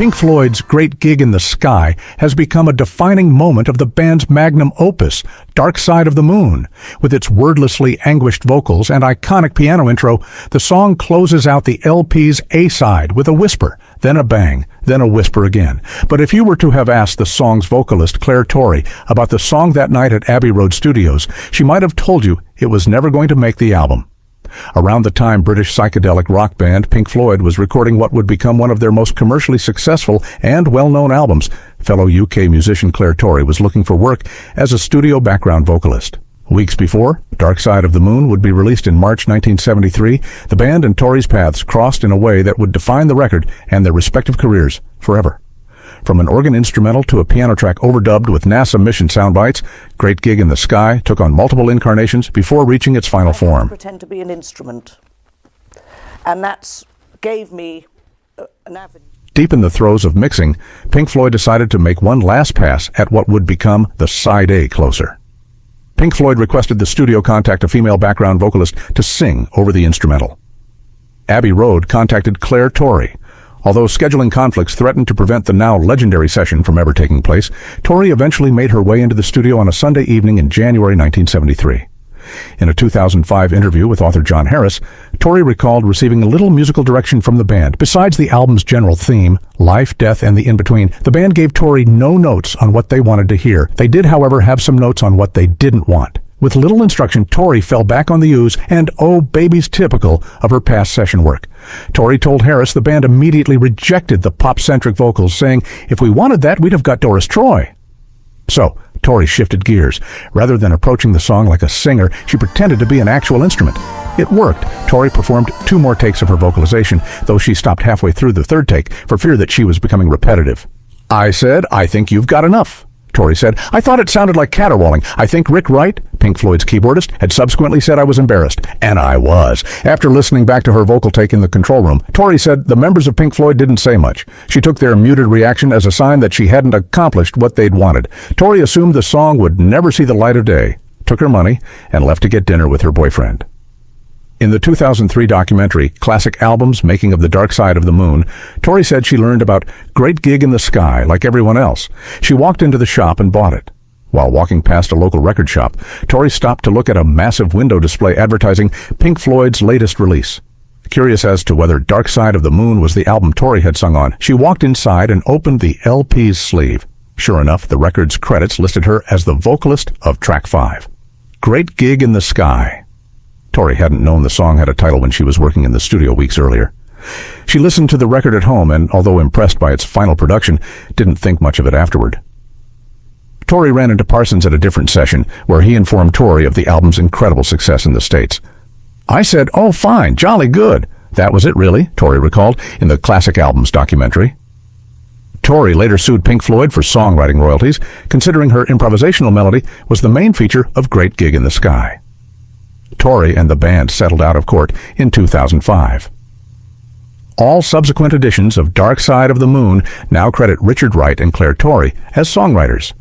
Pink Floyd's Great Gig in the Sky has become a defining moment of the band's magnum opus, Dark Side of the Moon. With its wordlessly anguished vocals and iconic piano intro, the song closes out the LP's A-side with a whisper, then a bang, then a whisper again. But if you were to have asked the song's vocalist, Claire Torrey, about the song that night at Abbey Road Studios, she might have told you it was never going to make the album. Around the time British psychedelic rock band Pink Floyd was recording what would become one of their most commercially successful and well-known albums, fellow UK musician Claire Torrey was looking for work as a studio background vocalist. Weeks before, Dark Side of the Moon would be released in March 1973, the band and Torrey's paths crossed in a way that would define the record and their respective careers forever. From an organ instrumental to a piano track overdubbed with NASA mission sound bites, Great Gig in the Sky took on multiple incarnations before reaching its final form. I pretend to be an instrument, and that gave me an avenue. Deep in the throes of mixing, Pink Floyd decided to make one last pass at what would become the Side A closer. Pink Floyd requested the studio contact a female background vocalist to sing over the instrumental. Abbey Road contacted Claire Torrey. Although scheduling conflicts threatened to prevent the now legendary session from ever taking place, Torrey eventually made her way into the studio on a Sunday evening in January 1973. In a 2005 interview with author John Harris, Torrey recalled receiving little musical direction from the band. Besides the album's general theme, life, death, and the in-between, the band gave Torrey no notes on what they wanted to hear. They did, however, have some notes on what they didn't want. With little instruction, Torrey fell back on the ooze, and oh, baby's typical of her past session work. Torrey told Harris the band immediately rejected the pop-centric vocals, saying, "If we wanted that, we'd have got Doris Troy." So, Torrey shifted gears. Rather than approaching the song like a singer, she pretended to be an actual instrument. It worked. Torrey performed 2 more takes of her vocalization, though she stopped halfway through the 3rd take for fear that she was becoming repetitive. "I said, I think you've got enough," Torrey said. "I thought it sounded like caterwauling. I think Rick Wright, Pink Floyd's keyboardist, had subsequently said I was embarrassed." And I was. After listening back to her vocal take in the control room, Torrey said the members of Pink Floyd didn't say much. She took their muted reaction as a sign that she hadn't accomplished what they'd wanted. Torrey assumed the song would never see the light of day, took her money, and left to get dinner with her boyfriend. In the 2003 documentary, Classic Albums, Making of the Dark Side of the Moon, Torrey said she learned about Great Gig in the Sky like everyone else. She walked into the shop and bought it. While walking past a local record shop, Torrey stopped to look at a massive window display advertising Pink Floyd's latest release. Curious as to whether Dark Side of the Moon was the album Torrey had sung on, she walked inside and opened the LP's sleeve. Sure enough, the record's credits listed her as the vocalist of track 5. Great Gig in the Sky. Torrey hadn't known the song had a title when she was working in the studio weeks earlier. She listened to the record at home and, although impressed by its final production, didn't think much of it afterward. Torrey ran into Parsons at a different session, where he informed Torrey of the album's incredible success in the States. "I said, oh fine, jolly good. That was it really," Torrey recalled in the Classic Albums documentary. Torrey later sued Pink Floyd for songwriting royalties, considering her improvisational melody was the main feature of Great Gig in the Sky. Torrey and the band settled out of court in 2005. All subsequent editions of Dark Side of the Moon now credit Richard Wright and Claire Torrey as songwriters.